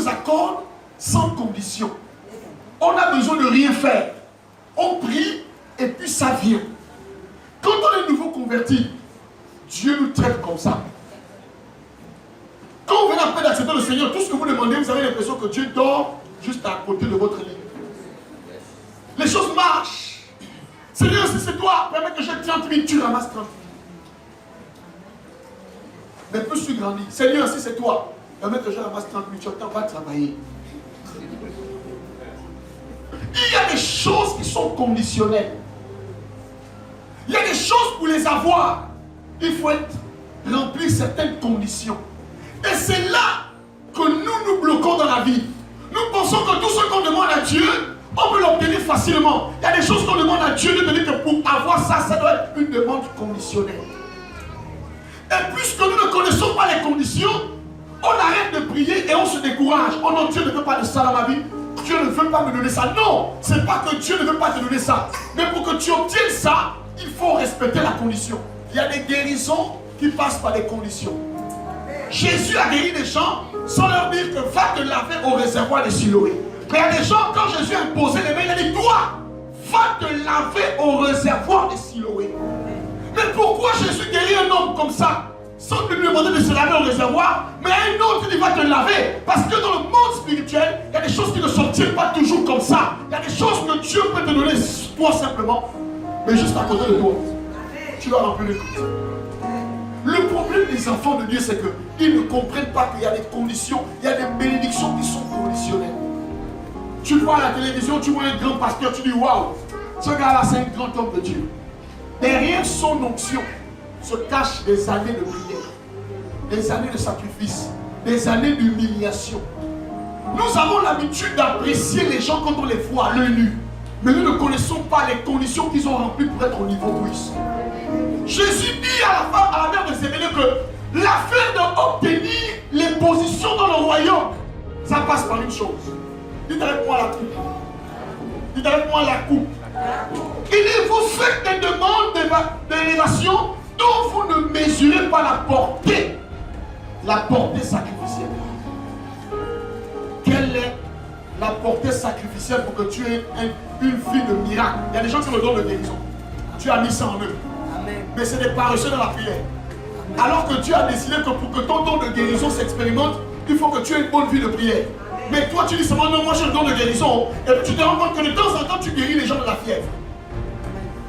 nous accorde sans condition. On a besoin de rien faire. On prie et puis ça vient. Quand on est nouveau converti, Dieu nous traite comme ça. Quand vous venez après d'accepter le Seigneur, tout ce que vous demandez, vous avez l'impression que Dieu dort juste à côté de votre lit. Les choses marchent. Seigneur, si c'est toi, permets que j'ai 30 000, tu ramasses 30 000. Mais plus tu grandis, Seigneur, si c'est toi, permets que je ramasse 30 000, tu attends pas travailler. Il y a des choses qui sont conditionnelles. Il y a des choses pour les avoir. Il faut remplir certaines conditions. Et c'est là que nous bloquons dans la vie. Nous pensons que tout ce qu'on demande à Dieu, on peut l'obtenir facilement. Il y a des choses qu'on demande à Dieu de donner que pour avoir ça, ça doit être une demande conditionnelle. Et puisque nous ne connaissons pas les conditions, on arrête de prier et on se décourage. Oh non, Dieu ne veut pas de ça dans ma vie. Dieu ne veut pas me donner ça. Non, c'est pas que Dieu ne veut pas te donner ça. Mais pour que tu obtiennes ça, il faut respecter la condition. Il y a des guérisons qui passent par des conditions. Jésus a guéri des gens sans leur dire que va te laver au réservoir de Siloé. Mais il y a des gens, quand Jésus a imposé les mains, il a dit toi, va te laver au réservoir de Siloé. Mais pourquoi Jésus guérit un homme comme ça sans lui demander de se laver au réservoir, mais un autre il va te laver? Parce que dans le monde spirituel, il y a des choses qui ne s'obtiennent pas toujours comme ça. Il y a des choses que Dieu peut te donner toi simplement, mais juste à côté de toi. Tu dois remplir le compte. Le problème des enfants de Dieu, c'est qu'ils ne comprennent pas qu'il y a des conditions, il y a des bénédictions qui sont conditionnelles. Tu vois à la télévision, tu vois un grand pasteur, tu dis waouh, ce gars-là c'est un grand homme de Dieu. Derrière son onction se cachent des années de prière, des années de sacrifice, des années d'humiliation. Nous avons l'habitude d'apprécier les gens quand on les voit à l'œil nu, mais nous ne connaissons pas les conditions qu'ils ont remplies pour être au niveau où ils sont. Jésus dit à la mère de Zébédée que l'affaire d'obtenir les positions dans le royaume, ça passe par une chose. Dites avec moi la coupe. Dites avec moi la coupe. Il dit, vous faites des demandes d'élévation dont vous ne mesurez pas la portée sacrificielle. Quelle est la portée sacrificielle pour que tu aies une vie de miracle? Il y a des gens qui ont le don de guérison. Tu as mis ça en eux. Mais c'est des paresseux dans la prière. Alors que Dieu a décidé que pour que ton don de guérison s'expérimente, il faut que tu aies une bonne vie de prière. Mais toi tu dis seulement non, moi j'ai le don de guérison. Et puis tu te rends compte que de temps en temps tu guéris les gens de la fièvre.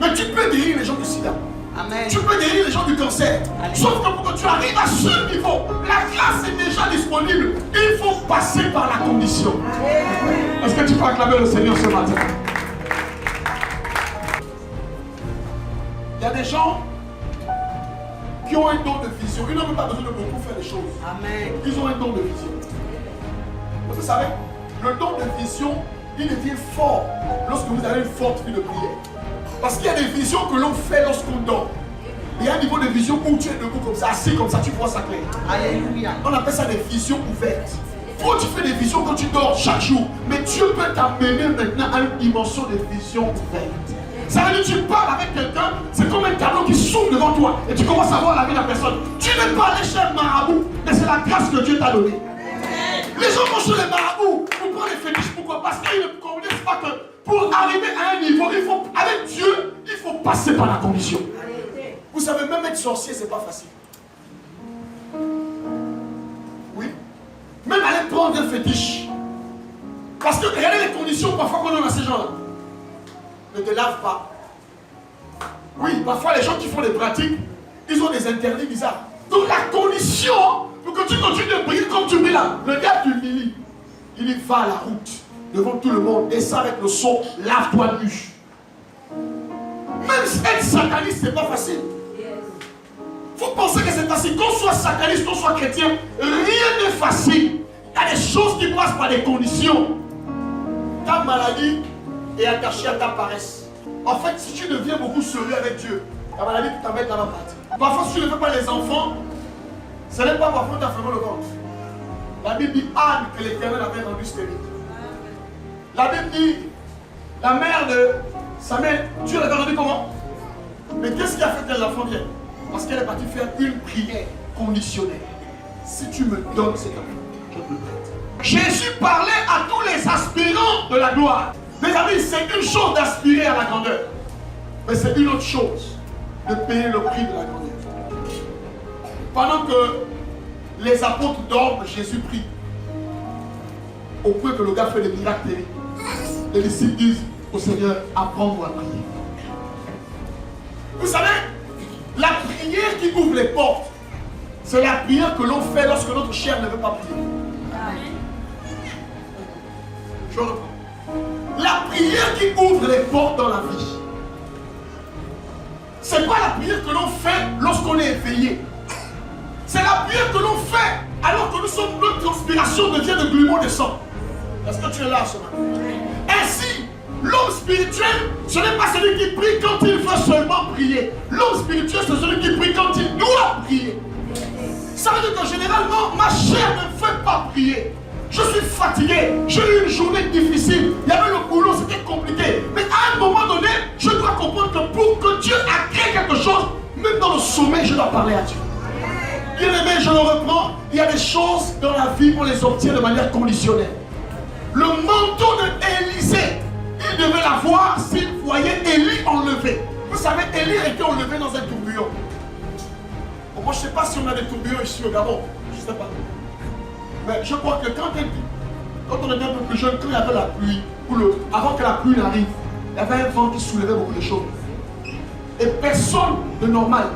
Mais tu peux guérir les gens du sida. Amen. Tu peux guérir les gens du cancer. Amen. Sauf que pour que tu arrives à ce niveau, la grâce est déjà disponible. Il faut passer par la condition. Est-ce que tu peux acclamer le Seigneur ce matin? Il y a des gens qui ont un don de vision. Ils n'ont même pas besoin de beaucoup faire les choses. Amen. Ils ont un don de vision. Vous savez, le don de vision, il devient fort lorsque vous avez une forte vie de prière. Parce qu'il y a des visions que l'on fait lorsqu'on dort. Il y a un niveau de vision où tu es debout comme ça, assis comme ça, tu vois ça clair. Alléluia. On appelle ça des visions ouvertes. Toi, tu fais des visions quand tu dors chaque jour. Mais Dieu peut t'amener maintenant à une dimension de vision ouverte. Ça veut dire que tu parles avec quelqu'un, c'est comme un tableau qui s'ouvre devant toi et tu commences à voir la vie de la personne. Tu n'es pas allé chez un marabout, mais c'est la grâce que Dieu t'a donnée. Les gens vont chez les marabouts pour prendre les fétiches. Pourquoi? Parce qu'ils ne connaissent pas que pour arriver à un niveau, avec Dieu, il faut passer par la condition. Vous savez, même être sorcier, c'est pas facile. Oui. Même aller prendre un fétiche. Parce que regardez les conditions parfois qu'on donne à ces gens-là. Ne te lave pas. Oui, parfois les gens qui font des pratiques, ils ont des interdits bizarres. Donc la condition pour que tu continues de prier comme tu pries là, le gars t'humilie. Il va à la route devant tout le monde et ça avec le son, lave-toi nu. Même être sataniste, c'est pas facile. Vous pensez que c'est facile? Qu'on soit sataniste, qu'on soit chrétien, rien n'est facile. Il y a des choses qui passent par des conditions. Ta maladie est attachée à ta paresse. En fait, si tu deviens beaucoup sérieux avec Dieu, ta maladie peut t'amener dans la partie. Parfois, si tu ne fais pas les enfants, ce n'est pas parfois que tu as fermé le ventre. La Bible dit Anne que l'Éternel avait rendu stérile. La Bible dit la mère de Samuel, Dieu l'avait rendu comment? Mais qu'est-ce qui a fait que l'enfant vienne? Parce qu'elle est partie faire une prière conditionnelle. Si tu me donnes cet enfant, je le prêtre. Jésus parlait à tous les aspirants de la gloire. Mes amis, c'est une chose d'aspirer à la grandeur. Mais c'est une autre chose de payer le prix de la grandeur. Pendant que les apôtres dorment, Jésus prie. Au point que le gars fait des miracles terribles. Les disciples disent au Seigneur, apprends-moi à prier. Vous savez, la prière qui ouvre les portes, c'est la prière que l'on fait lorsque notre chair ne veut pas prier. Je reprends. La prière qui ouvre les portes dans la vie, ce n'est pas la prière que l'on fait lorsqu'on est éveillé. C'est la prière que l'on fait alors que nous sommes, notre transpiration devient de grumeaux de sang. Est-ce que tu es là ce matin? Ainsi, l'homme spirituel, ce n'est pas celui qui prie quand il veut seulement prier. L'homme spirituel, c'est celui qui prie quand il doit prier. Ça veut dire que généralement, ma chair ne veut pas prier. Je suis fatigué, j'ai eu une journée difficile, il y avait le boulot, c'était compliqué. Mais à un moment donné, je dois comprendre que pour que Dieu a créé quelque chose, même dans le sommeil, je dois parler à Dieu. Bien aimé, je le reprends, il y a des choses dans la vie, on les obtient de manière conditionnelle. Le manteau d'Élisée, il devait l'avoir s'il voyait Élie enlevé. Vous savez, Élie était enlevé dans un tourbillon. Bon, moi, je ne sais pas si on a des tourbillons ici au Gabon, je ne sais pas. Mais je crois que quand on était un peu plus jeune, quand il y avait la pluie, avant que la pluie n'arrive, il y avait un vent qui soulevait beaucoup de choses. Et personne de normal,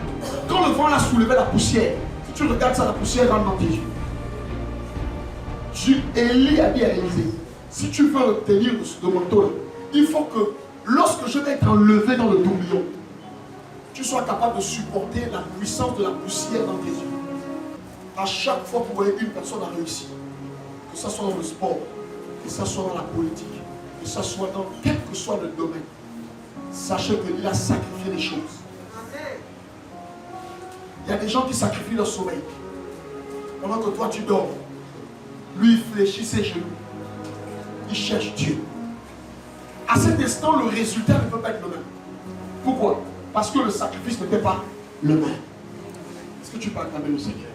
quand le vent l'a soulevé la poussière, si tu regardes ça, la poussière rentre dans tes yeux. Élie a dit à Élisée, si tu veux obtenir ce manteau, il faut que lorsque je vais être enlevé dans le tourbillon, tu sois capable de supporter la puissance de la poussière dans tes yeux. À chaque fois que vous voyez une personne a réussi, que ce soit dans le sport, que ce soit dans la politique, que ce soit dans quel que soit le domaine, sachez qu'il a sacrifié des choses. Il y a des gens qui sacrifient leur sommeil. Pendant que toi tu dors, lui il fléchit ses genoux. Il cherche Dieu. À cet instant, le résultat ne peut pas être le même. Pourquoi? Parce que le sacrifice n'était pas le même. Est-ce que tu peux acclamer le Seigneur?